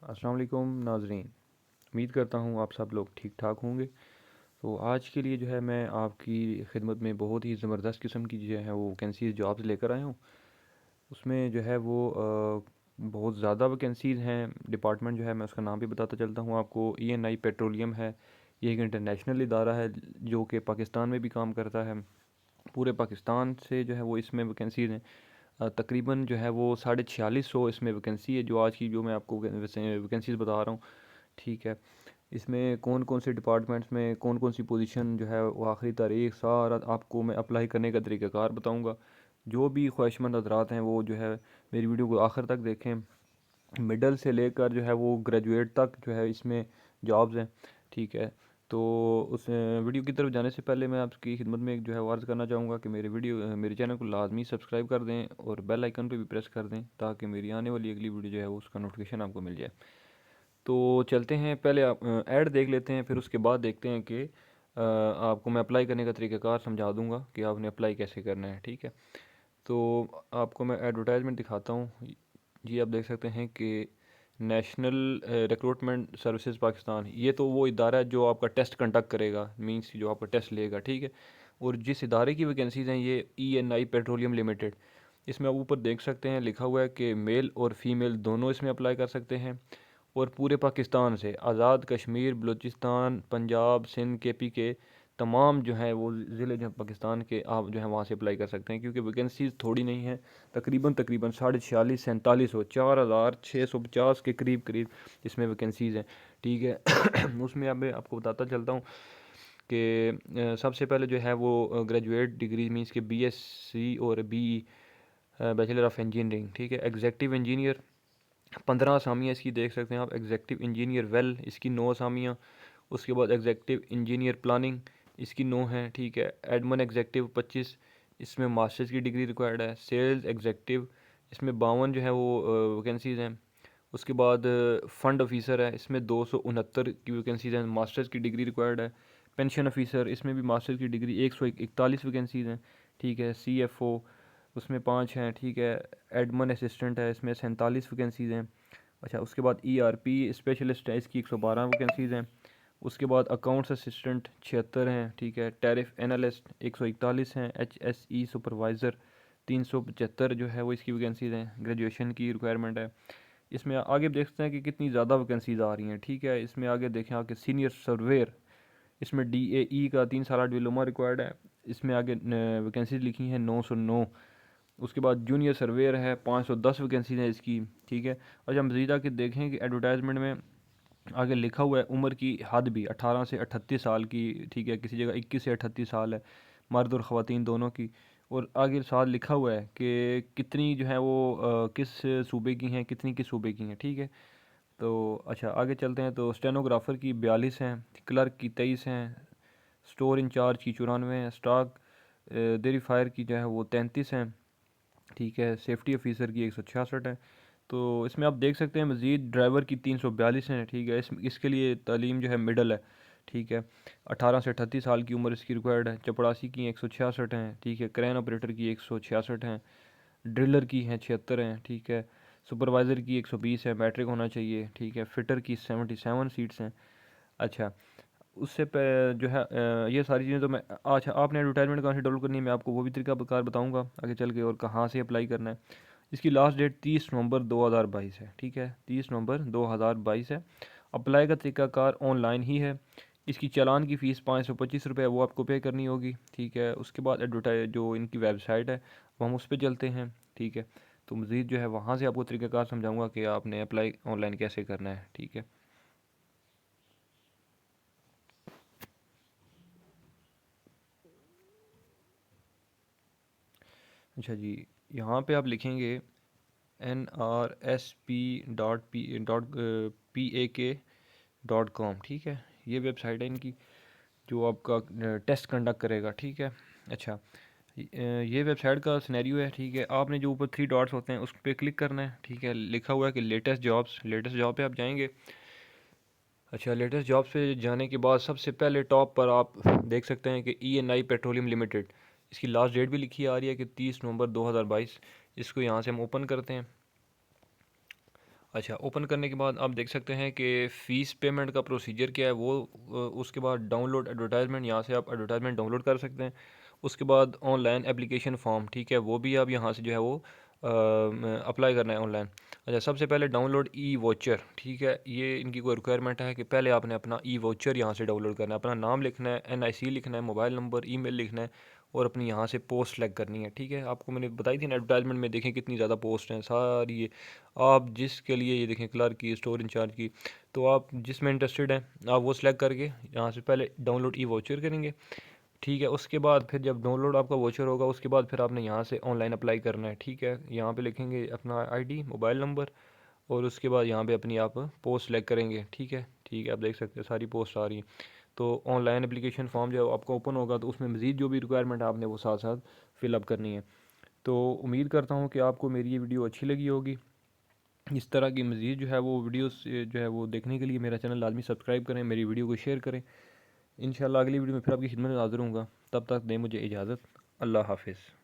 अस्सलाम वालेकुम नाज़रीन। उम्मीद करता हूँ आप सब लोग ठीक ठाक होंगे। तो आज के लिए जो है मैं आपकी खिदमत में बहुत ही ज़बरदस्त किस्म की जो है वो वैकेंसीज़ जॉब्स लेकर आया हूँ। उसमें जो है वो बहुत ज़्यादा वैकेंसीज़ हैं। डिपार्टमेंट जो है मैं उसका नाम भी बताता चलता हूँ आपको। ENI पेट्रोलियम है। ये एक इंटरनेशनल इदारा है जो कि पाकिस्तान में भी काम करता है। पूरे पाकिस्तान से जो है वो इसमें वैकेंसीज़ हैं। तकरीबन जो है वो 4650 इसमें वैकेंसी है, जो आज की जो मैं आपको वैकेंसीज़ बता रहा हूँ। ठीक है। इसमें कौन कौन से डिपार्टमेंट्स में कौन कौन सी पोजीशन जो है वो आखिरी तारीख सारा आपको मैं अप्लाई करने का तरीक़ाकार बताऊंगा। जो भी ख्वाहिशमंद हजरात हैं वो जो है मेरी वीडियो को आखिर तक देखें। मिडल से लेकर जो है वो ग्रेजुएट तक जो है इसमें जॉब्स हैं। ठीक है। तो उस वीडियो की तरफ जाने से पहले मैं आपकी खिदमत में एक जो है वो अर्ज़ करना चाहूँगा कि मेरे चैनल को लाजमी सब्सक्राइब कर दें और बेल आइकन पे भी प्रेस कर दें ताकि मेरी आने वाली अगली वीडियो जो है वो उसका नोटिफिकेशन आपको मिल जाए। तो चलते हैं, पहले आप ऐड देख लेते हैं, फिर उसके बाद देखते हैं कि आपको मैं अप्लाई करने का तरीक़ाकार समझा दूंगा कि आपने अप्लाई कैसे करना है। ठीक है। तो आपको मैं एडवर्टाइजमेंट दिखाता हूँ। जी आप देख सकते हैं कि नेशनल रिक्रूटमेंट सर्विसेज पाकिस्तान, ये तो वो इदारा है जो आपका टेस्ट कंडक्ट करेगा, मींस जो आपका टेस्ट लेगा। ठीक है। और जिस इदारे की वैकेंसीज़ हैं ये ENI पेट्रोलियम लिमिटेड। इसमें आप ऊपर देख सकते हैं लिखा हुआ है कि मेल और फीमेल दोनों इसमें अप्लाई कर सकते हैं। और पूरे पाकिस्तान से आज़ाद कश्मीर, बलूचिस्तान, पंजाब, सिंध, KP के तमाम जो हैं वो ज़िले जो पाकिस्तान के आप जो है वहाँ से अप्लाई कर सकते हैं, क्योंकि वैकेंसीज़ थोड़ी नहीं है। तकरीबन तकरीबन 46 सैंतालीस 4650 के करीब करीब इसमें वैकेंसीज़ हैं। ठीक है। उसमें अब मैं आपको बताता चलता हूँ कि सबसे पहले जो है वो ग्रेजुएट डिग्री मीन्स के BSc और BE, बैचलर ऑफ इंजीनियरिंग। ठीक है। एग्जेक्टिव इंजीनियर 15 असामियाँ इसकी देख सकते हैं आप। एग्जेक्टिव इंजीनियर वेल इसकी 9 असामियाँ। उसके बाद एग्जेक्टिव इंजीनियर प्लानिंग इसकी 9 हैं। ठीक है। एडमन एग्जेक्टिव 25, इसमें मास्टर्स की डिग्री रिक्वायर्ड है। सेल्स एग्जेक्टिव इसमें 52 जो है वो वैकेंसीज़ हैं। उसके बाद फ़ंड ऑफिसर है, इसमें 269 की वैकेंसीज़ हैं, मास्टर्स की डिग्री रिक्वायर्ड है। पेंशन ऑफिसर इसमें भी मास्टर्स की डिग्री 141 वैकेंसीज़ हैं। ठीक है। CFO उसमें 5 हैं। ठीक है। एडमन असिस्टेंट है, इसमें 47 वैकेंसीज़ हैं। अच्छा, उसके बाद ERP स्पेशलिस्ट है, इसकी 112 वैकेंसीज़ हैं। उसके बाद अकाउंट्स असिस्टेंट 76 हैं। ठीक है। टैरिफ एनालिस्ट 141 हैं। HSE सुपरवाइज़र 375 जो है वो इसकी वैकेंसीज़ हैं। ग्रेजुएशन की रिक्वायरमेंट है। इसमें आगे देखते हैं कि कितनी ज़्यादा वैकेंसीज़ आ रही हैं। ठीक है। इसमें आगे देखें आगे सीनियर सर्वेयर, इसमें DAE का 3 साल डिप्लोमा रिक्वायर्ड है। इसमें आगे वैकेंसीज लिखी हैं 909। उसके बाद जूनियर सर्वेयर है, 510 वैकेंसीज हैं इसकी। ठीक है। और जब मज़ीद आके देखें कि एडवर्टाइजमेंट में आगे लिखा हुआ है उम्र की हद भी 18 से 38 साल की। ठीक है। किसी जगह 21 से 38 साल है, मर्द और ख़वातीन दोनों की। और आगे साथ लिखा हुआ है कि कितनी जो है वो किस सूबे की हैं, कितनी किस सूबे की हैं। ठीक है। तो अच्छा आगे चलते हैं। तो स्टेनोग्राफ़र की 42 हैं, क्लर्क की 23 हैं, स्टोर इंचार्ज की 94 हैं, स्टॉक वेरीफायर की जो है वो 33 हैं। ठीक है। सेफ्टी ऑफिसर की 166 है। तो इसमें आप देख सकते हैं मज़ीद ड्राइवर की 342 हैं। ठीक है। इसके लिए तालीम जो है मिडल है। ठीक है। 18 से 38 साल की उम्र इसकी रिक्वायर्ड है। चपड़ासी की 166 हैं। ठीक है। क्रेन ऑपरेटर की 166 हैं। ड्रिलर की हैं 76 हैं। ठीक है। सुपरवाइज़र की 120 है, मैट्रिक होना चाहिए। ठीक है। फिटर की 77 सीट्स हैं। अच्छा, उससे जो है ये सारी चीज़ें तो मैं, अच्छा आपने एडवर्टाइजमेंट कहाँ से डाउनलोड करनी है मैं आपको वो भी तरीका बकार बताऊंगा आगे चल के, और कहाँ से अप्लाई करना है। इसकी लास्ट डेट 30 नवंबर 2022 है। ठीक है। 30 नवंबर 2022 है। अप्लाई का तरीकाकार ऑनलाइन ही है। इसकी चालान की फ़ीस 525 रुपये वो आपको पे करनी होगी। ठीक है। उसके बाद एडवर्टाइज जो इनकी वेबसाइट है वो हम उस पर चलते हैं। ठीक है। तो मज़ीद जो है वहाँ से आपको तरीकाकार समझाऊंगा कि आपने अप्लाई ऑनलाइन कैसे करना है। ठीक है। अच्छा जी, यहाँ पे आप लिखेंगे NRSP.PAK.com। ठीक है। ये वेबसाइट है इनकी जो आपका टेस्ट कंडक्ट करेगा। ठीक है। अच्छा, ये वेबसाइट का सिनेरियो है। ठीक है। आपने जो ऊपर 3 डॉट्स होते हैं उस पर क्लिक करना है। ठीक है। लिखा हुआ है कि लेटेस्ट जॉब्स, लेटेस्ट जॉब पे आप जाएंगे। अच्छा, लेटेस्ट जॉब्स पे जाने के बाद सबसे पहले टॉप पर आप देख सकते हैं कि ENI पेट्रोलियम लिमिटेड, इसकी लास्ट डेट भी लिखी आ रही है कि 30 नवंबर 2022। इसको यहाँ से हम ओपन करते हैं। अच्छा, ओपन करने के बाद आप देख सकते हैं कि फ़ीस पेमेंट का प्रोसीजर क्या है वो उसके बाद डाउनलोड एडवर्टाइजमेंट, यहाँ से आप एडवर्टाइजमेंट डाउनलोड कर सकते हैं। उसके बाद ऑनलाइन एप्लीकेशन फॉर्म, ठीक है, वो भी आप यहाँ से जो है वो अप्लाई करना है ऑनलाइन। अच्छा, सबसे पहले डाउनलोड ई वोचर, ठीक है, ये इनकी कोई रिक्वायरमेंट है कि पहले आपने अपना ई वोचर यहाँ से डाउनलोड करना है, अपना नाम लिखना है, NIC लिखना है, मोबाइल नंबर, ईमेल लिखना है और अपनी यहाँ से पोस्ट सेलेक्ट करनी है, ठीक है। आपको मैंने बताई थी ना एडवर्टाइजमेंट में, देखें कितनी ज़्यादा पोस्ट हैं सारी ये, आप जिसके लिए ये देखें क्लर्क की, स्टोर इंचार्ज की, तो आप जिसमें इंटरेस्टेड हैं आप वो सिलेक्ट करके यहाँ से पहले डाउनलोड ई वोचर करेंगे, ठीक है। उसके बाद फिर जब डाउनलोड आपका वोचर होगा उसके बाद फिर आपने यहाँ से ऑनलाइन अप्लाई करना है, ठीक है। यहाँ पे लिखेंगे अपना ID, मोबाइल नंबर और उसके बाद यहाँ पे अपनी आप पोस्ट सेलेक्ट करेंगे, ठीक है। ठीक है, आप देख सकते हैं सारी पोस्ट आ रही हैं। तो ऑनलाइन एप्लीकेशन फॉर्म जब आपका ओपन होगा तो उसमें मज़ीद जो भी रिक्वायरमेंट आपने वो साथ साथ फिलअप करनी है। तो उम्मीद करता हूँ कि आपको मेरी ये वीडियो अच्छी लगी होगी। इस तरह की मज़ीद जो है वो वीडियोस जो है वो देखने के लिए मेरा चैनल लाजमी सब्सक्राइब करें, मेरी वीडियो को शेयर करें। इंशाल्लाह अगली वीडियो में फिर आपकी खिदमत में हाज़िर होऊंगा। तब तक दें मुझे इजाज़त। अल्लाह हाफ़िज़।